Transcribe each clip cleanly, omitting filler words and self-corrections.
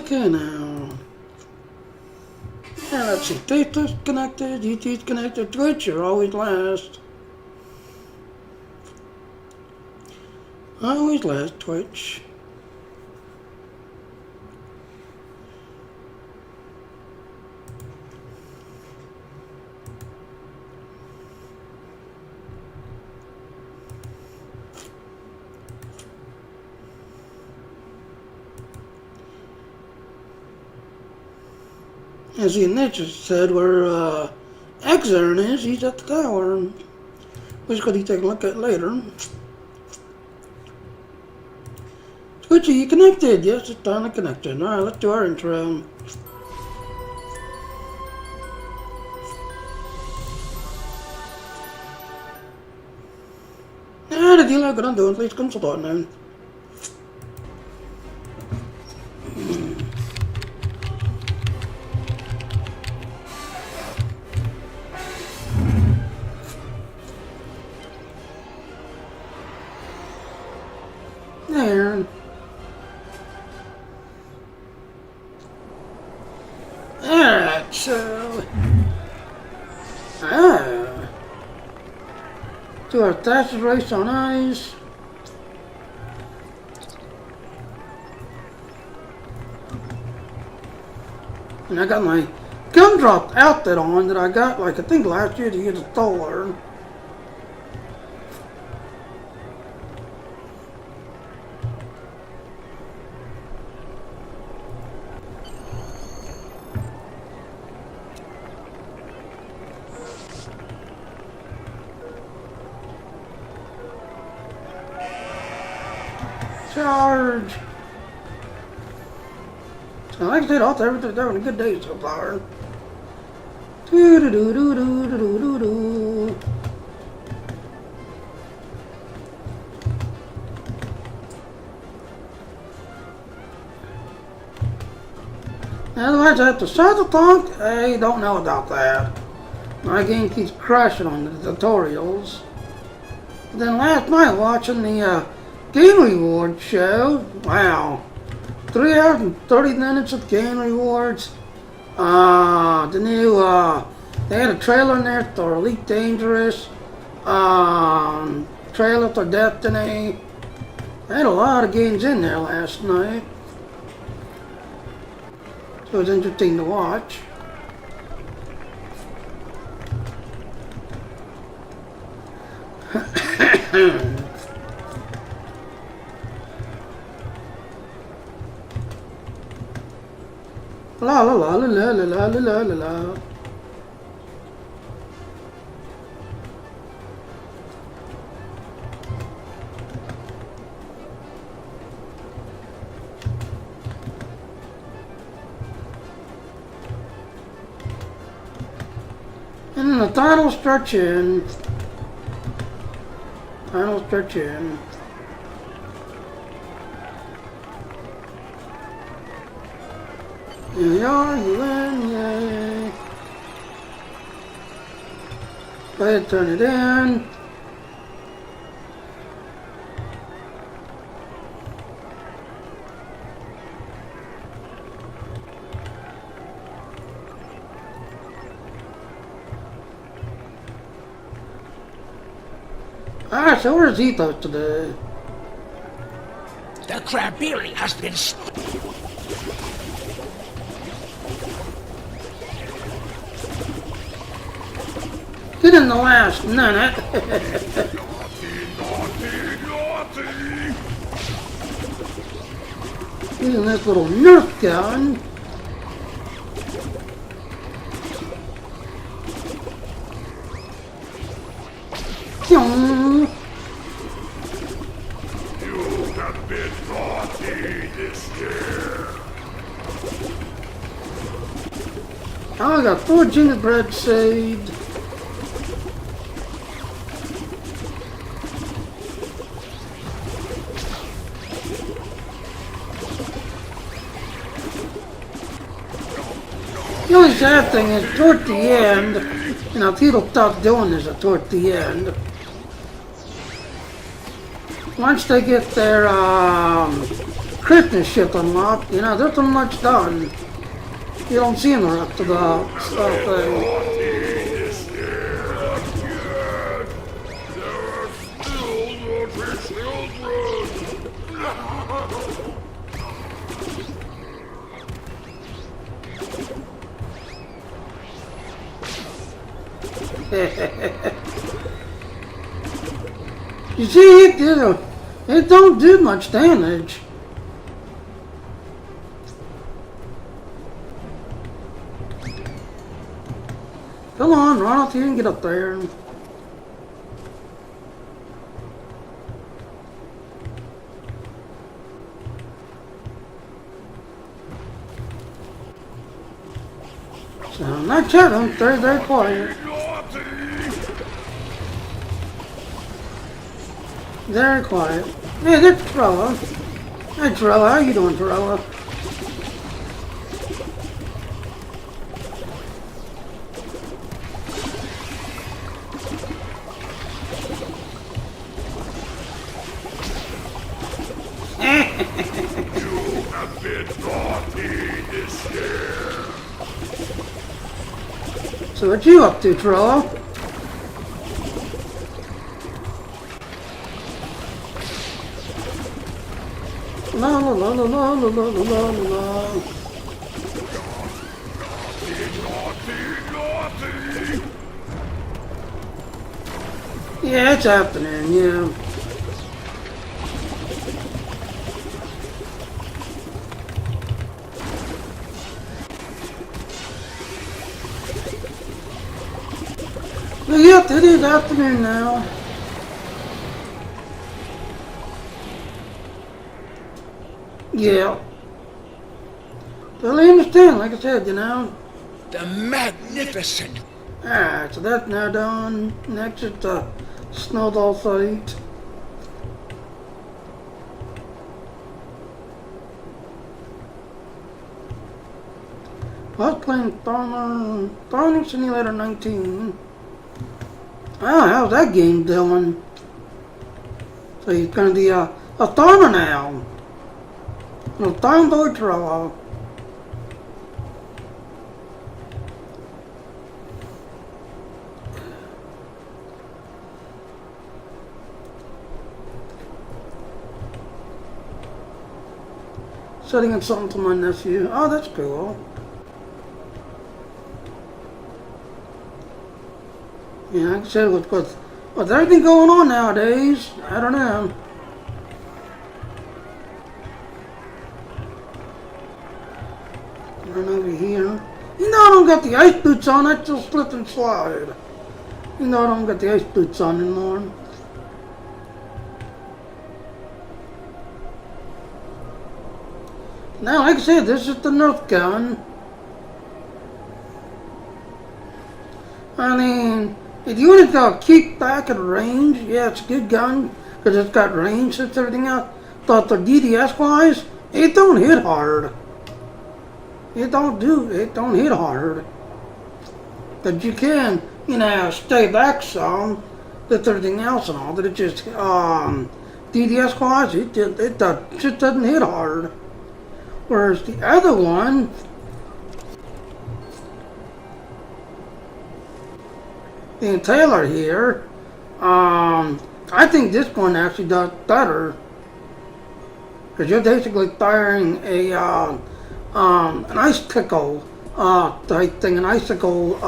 Okay, now. Yeah, let's see. Data's connected, UT's connected. Twitch, you're always last. Always last, Twitch. As the Niche said, where X-Aaron is, he's at the tower. Which could he take a look at later. Twitchy, you connected? Yes, it's finally connected. Alright, let's do our intro. Ja, det gillar jag att göra, lite konstigt nu. There. Alright, so... do our fastest race on ice. And I got my gumdrop outfit on that I got, like, I think last year to use a Thor. Charge! So like I said, all everything's having a good day so far. Do do do do do do do do. Otherwise, I have to start the tank. I don't know about that. My game keeps crashing on the tutorials. But then last night, watching the Game Rewards show. Wow. 3 hours and 30 minutes of game rewards. The new, they had a trailer in there for Elite Dangerous. Trailer for Destiny. They had a lot of games in there last night. So it was interesting to watch. La la la la la la la la la la. And then the final stretch in. Final stretch in. Here we are, you win, yay. Go ahead, turn it in. Alright, so where's Ethos today? The Crabberry has been Get in the last minute. Using this little Nerf gun. You have been naughty this year. I got 4 gingerbread saved. The only sad thing is, toward the end, you know, people stop doing this toward the end. Once they get their Christmas shit unlocked. You know, there's so much done. You don't see in the rest of the stuff thing. You see, it don't do much damage. Come on, run out here and get up there. So, not chatting, very, very quiet. Very quiet. Hey, there's Trella. Hey, Trella, how you doing, Trella? You have been naughty this year. So what you up to, Trella? La la la la la la la la la. Naughty. Yeah, it's happening, yeah. But yep, it is happening now. Yeah. Totally understand, like I said, you know. The magnificent. Alright, so that's now done. Next is the snowball fight. I was playing Farming Simulator 19. Oh, how's that game doing? So he's gonna be a farmer now. A farm boy Trello. Setting up something for my nephew. Oh, that's cool. Yeah, like I said, with everything going on nowadays, I don't know. Run over here. You know I don't got the ice boots on, I just slip and slide. You know I don't got the ice boots on anymore. Now, like I said, this is the Nerf gun. I mean, if you want to kick back at range, yeah, it's a good gun, because it's got range and everything else. But the DDS-wise, it don't hit hard. It don't hit hard. But you can, you know, stay back some with everything else and all, but it just, DDS-wise, it just doesn't hit hard. Whereas the other one, the Taylor here, I think this one actually does better. Because you're basically firing an ice pickle type thing, an icicle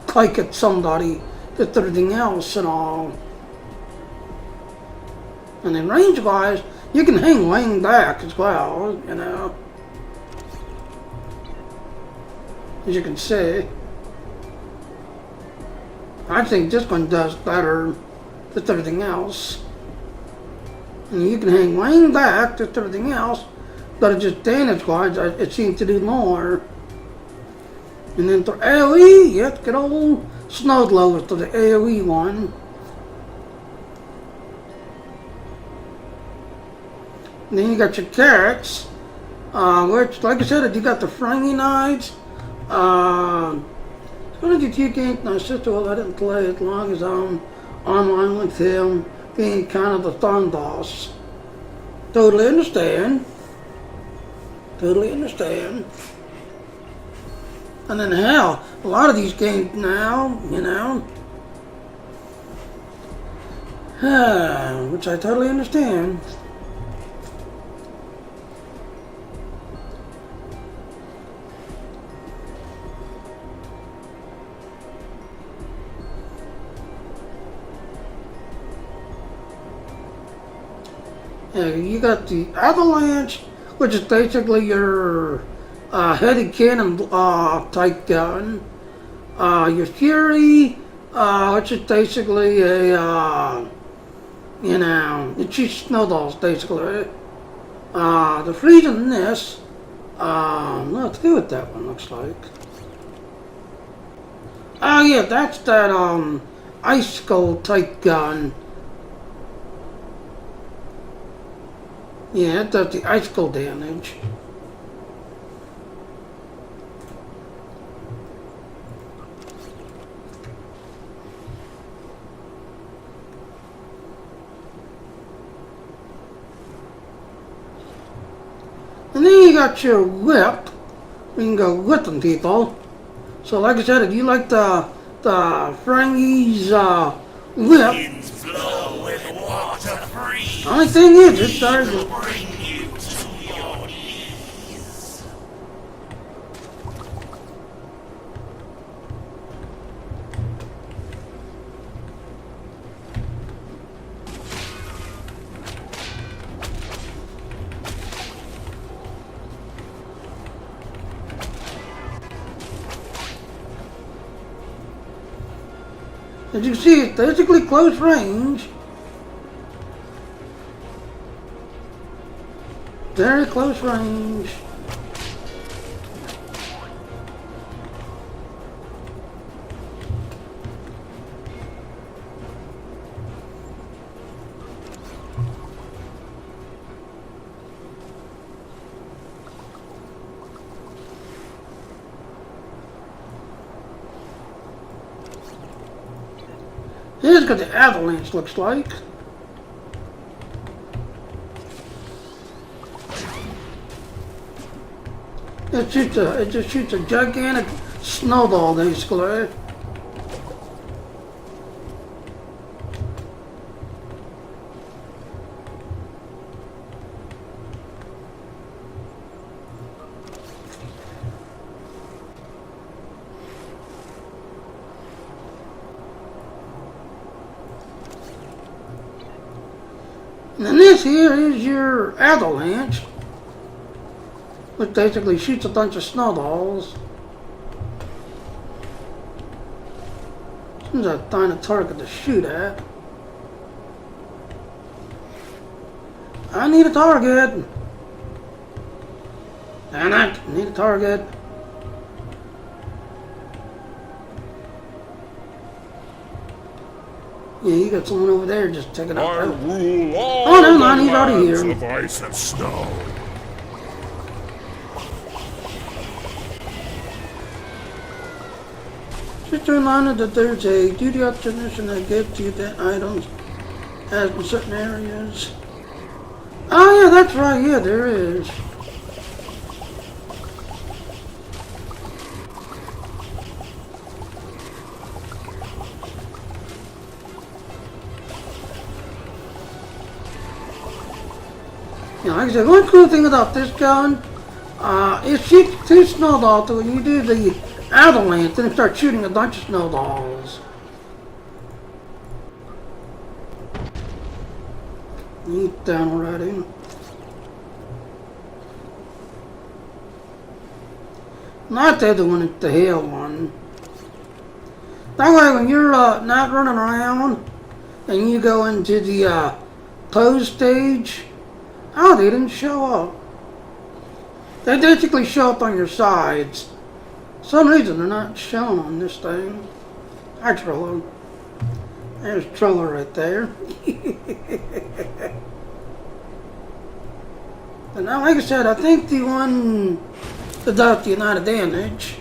pike at somebody, just everything else and all. And then range-wise, you can hang laying back as well, you know. As you can see. I think this one does better than everything else. And you can hang laying back to everything else, but it just damage-wise, it seems to do more. And then for AoE, you have to get old snow globers to the AoE one. And then you got your carrots, which, like I said, you got the Frangy knives. One of the two games my sister, well, I didn't play as long as I'm online with him, being kind of the thorn boss. Totally understand. Totally understand. And then hell, a lot of these games now, you know, which I totally understand. Yeah, you got the Avalanche, which is basically your heavy cannon type gun. Your Fury, which is basically a, you know, it shoots snowballs basically. The freezing this, let's go with that one, looks like. Oh yeah, that's that ice skull type gun. Yeah, it does the ice skull damage. And then you got your whip. You can go whipping people. So like I said, if you like the Frangies whip, Winds blow and water freeze. only thing is, it started to Bring you to your knees. as you can see, it's basically close range. Very close range. Here's what the Avalanche looks like. It just shoots a gigantic snowball basically. And then this here is your Avalanche, which basically shoots a bunch of snowballs. Seems like find a target to shoot at. I need a target. Damn it, I need a target. Yeah, you got someone over there just checking out. I rule all Oh, never the mind, he's already lands here. of ice and snow. Just a reminder that there's a duty option that gives you the items as in certain areas. Oh yeah, that's right, yeah, there is. Yeah, like I said, one cool thing about this gun, it shoots two snowballs, so when you do the avalanche, then it starts shooting a bunch of snowballs. He's down already. Not the other one, it's the hail one. That way when you're not running around and you go into the pose stage, oh, they didn't show up. They basically show up on your sides. For some reason they're not shown on this thing. Hi, Trollo. There's Trollo right there. And now, like I said, I think the one that does the amount of damage.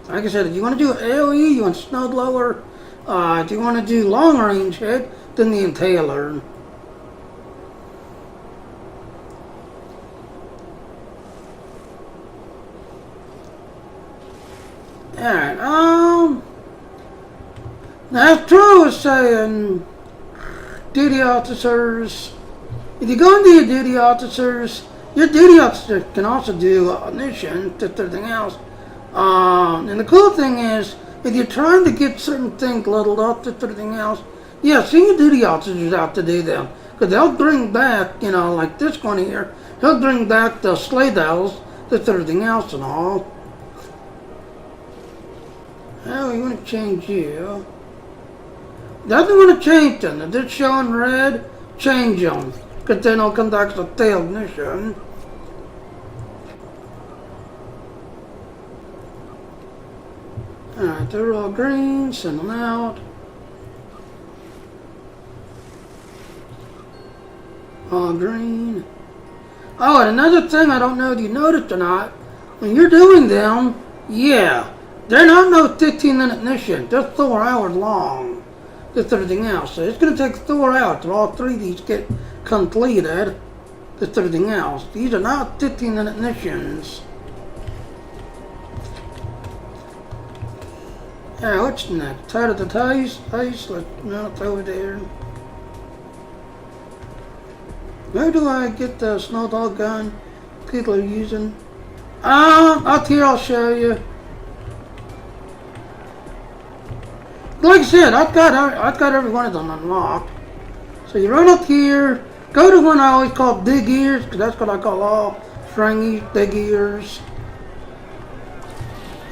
Like I said, if you want to do AoE, you want snowblower, if you want to do long range hit, than the Impaler. Alright, now True was saying, duty officers, if you go into your duty officers can also do missions, just everything else. And the cool thing is, if you're trying to get certain things leveled up, just everything else, yeah, send your duty officers out to do them. Because they'll bring back, like this one here, he'll bring back the sleigh bells, just everything else and all. Oh, you want to change you. Doesn't want to change them. If they're showing red, change them. Because then they'll come back to the tail mission. Alright, they're all green. Send them out. All green. Oh, and another thing, I don't know if you noticed or not. When you're doing them, yeah, they're not no 15-minute mission. They're 4 hours long. Just everything else. So it's going to take 4 hours till all 3 of these get completed. Just everything else. These are not 15-minute missions. Yeah, what's next? Tired of the ice? Let's mount over there. Where do I get the snow dog gun people are using? Up here I'll show you. Like I said, I've got every one of them unlocked. So you run up here, go to one I always call Big Ears, because that's what I call all Frangies, Big Ears.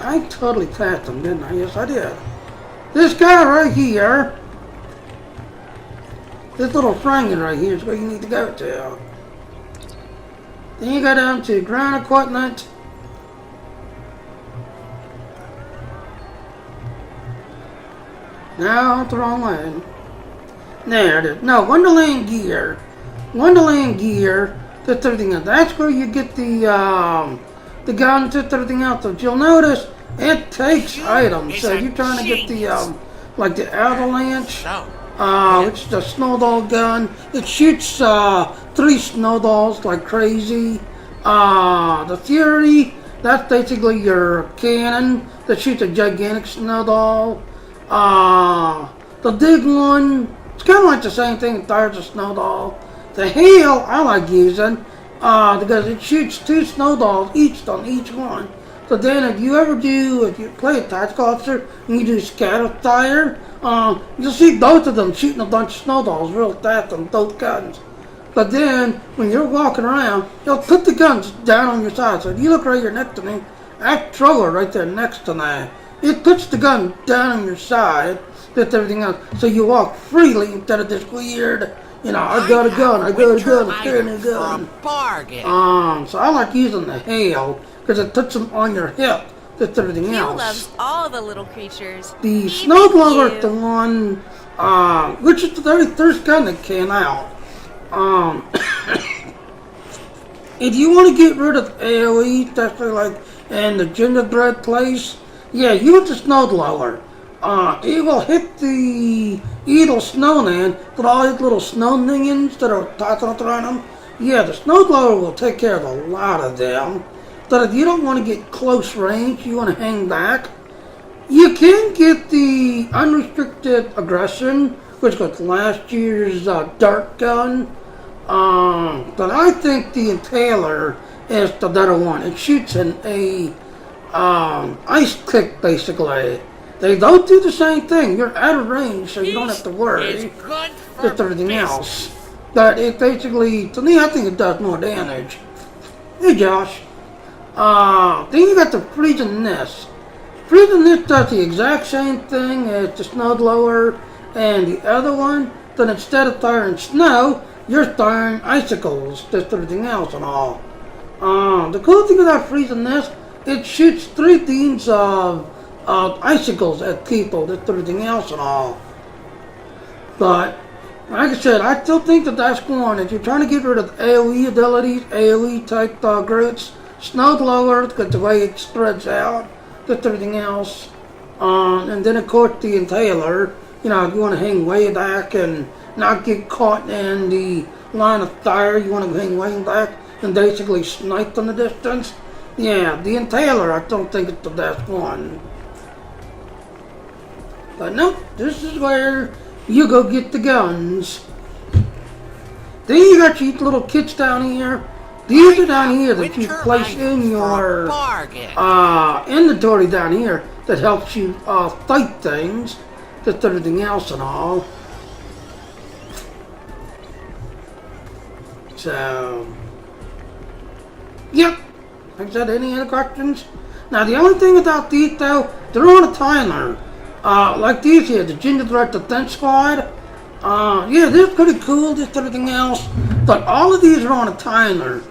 I totally passed them, didn't I? Yes, I did. This guy right here, this little Frangen right here is where you need to go to. Then you go down to ground equipment. No, it's the wrong one. There it is. No, Wonderland Gear. Wonderland Gear. That's everything else. That's where you get the guns and everything else. But you'll notice it takes items. So you're trying to get the like the Avalanche, which is the snowball gun. It shoots 3 snowballs like crazy. The Fury, that's basically your cannon that shoots a gigantic snowball. The big one, it's kind of like the same thing, it fires a snowball. The Hail, I like using, because it shoots 2 snowballs each on each one. So then if you play a tactical officer and you do scatter fire, you'll see both of them shooting a bunch of snowballs real fast on both guns. But then, when you're walking around, you'll put the guns down on your side. So if you look right here next to me, that thrower right there next to me, it puts the gun down on your side, with everything else, so you walk freely instead of this weird, I got a gun, I'm carrying a gun. So I like using the Hail, because it puts them on your hip, with everything else. He loves all the little creatures. The Snowblower, the one, which is the very first gun that came out. If you want to get rid of AoE, especially like in the gingerbread place, yeah, use the Snowblower. It will hit the evil snowman with all his little snow minions that are tossing around him. Yeah, the Snowblower will take care of a lot of them. But if you don't want to get close range, you want to hang back, you can get the unrestricted aggression, which was last year's dart gun. But I think the Impaler is the better one. It shoots a ice kick, basically. They don't do the same thing. You're out of range, so you don't have to worry with everything else. But it basically, to me, I think it does more damage. Hey, Josh. Then you got the Freezing Mist. Freezing Mist does the exact same thing as the Snowblower and the other one. But instead of firing snow, you're firing icicles, just everything else and all. The cool thing about Freezing Mist, it shoots 3 beams of icicles at people, just everything else and all. But, like I said, I still think that that's one. If you're trying to get rid of AoE abilities, AoE type groups, Snowblower, because the way it spreads out, just everything else. And then, of course, the Impaler, you know, if you want to hang way back and not get caught in the line of fire, you want to hang way back and basically snipe from the distance. Yeah, the Impaler, I don't think it's the best one. But nope, this is where you go get the guns. Then you got these little kits down here. These are down here that you place in your inventory down here that helps you fight things, just everything else and all. So, yep. Like I said, any other questions? Now the only thing about these though, they're on a timer. Like these here, the Gingerbread Defense Squad. Yeah, they're pretty cool, just everything else. But all of these are on a timer.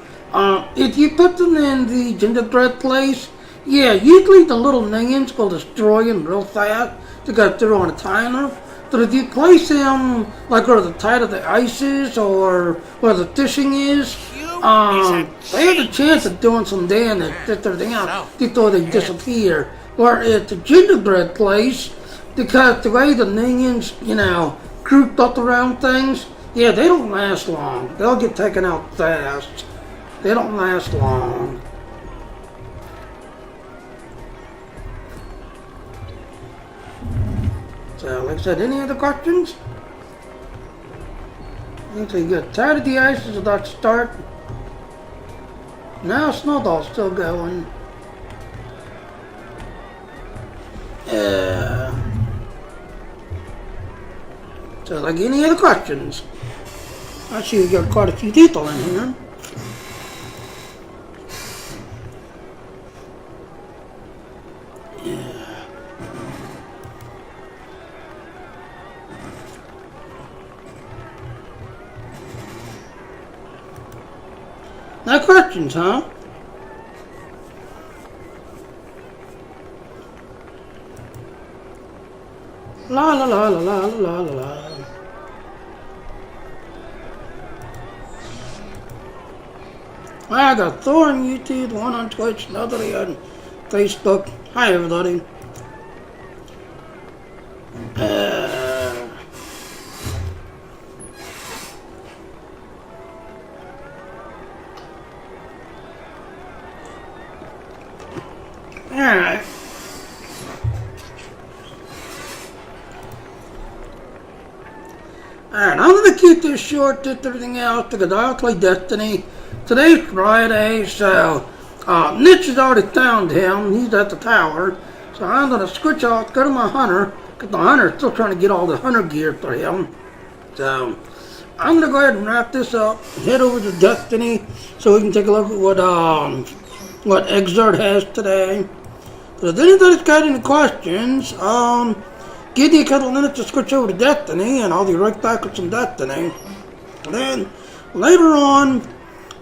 If you put them in the gingerbread place, yeah, usually the little minions will destroy them real fast because they're on a timer. But if you place them like where the tide of the ice is or where the fishing is, they have a chance of doing some damage, just everything else, before they disappear. Whereas the gingerbread place, because the way the minions, you know, grouped up around things, yeah, they don't last long. They'll get taken out fast. They don't last long. So, like I said, any other questions? I think they get tired of the ice is about to start. Now Snowball's still going. So, like, any other questions? I see we got quite a few people in here. No questions, huh? La la la la la la la la. I got Thor on YouTube, one on Twitch, another on Facebook. Hi everybody. Alright. Alright, I'm going to keep this short, just everything else, because I'll play Destiny. Today's Friday, so Mitch has already found him. He's at the tower. So I'm going to switch off, go to my hunter, because the hunter's still trying to get all the hunter gear for him. So I'm going to go ahead and wrap this up, head over to Destiny, so we can take a look at what Exert has today. So if anybody's got any questions, give me a couple minutes to switch over to Destiny, and I'll be right back with some Destiny. And then, later on,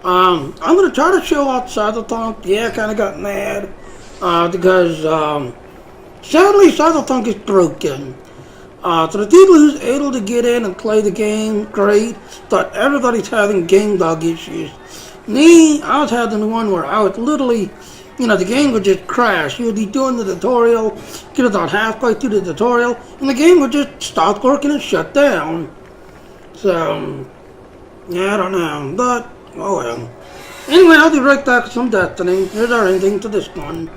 I'm going to try to show out Cyberpunk. Yeah, I kind of got mad, because, sadly, Cyberpunk is broken. So the people who's able to get in and play the game, great, but everybody's having game bug issues. Me, I was having the one where I would literally, you know, the game would just crash. You would be doing the tutorial, get about halfway through the tutorial, and the game would just stop working and shut down. So, yeah, I don't know, but, oh well. Anyway, I'll be right back with some Destiny. Here's our ending to this one.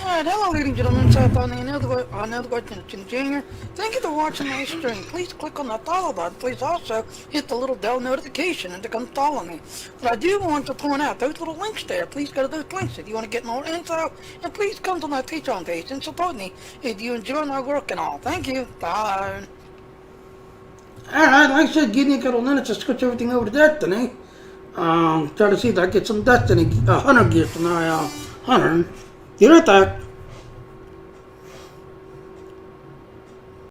Alright, hello ladies and gentlemen, so on another question, Junior. Thank you for watching my stream. Please click on that follow button. Please also hit the little bell notification and to come follow me. But I do want to point out those little links there. Please go to those links if you want to get more info. And please come to my Patreon page and support me if you enjoy my work and all. Thank you. Bye. Alright, like I said, give me a couple minutes to switch everything over to Destiny. Try to see if I get some Destiny hunter gear from my hunter. Be right back.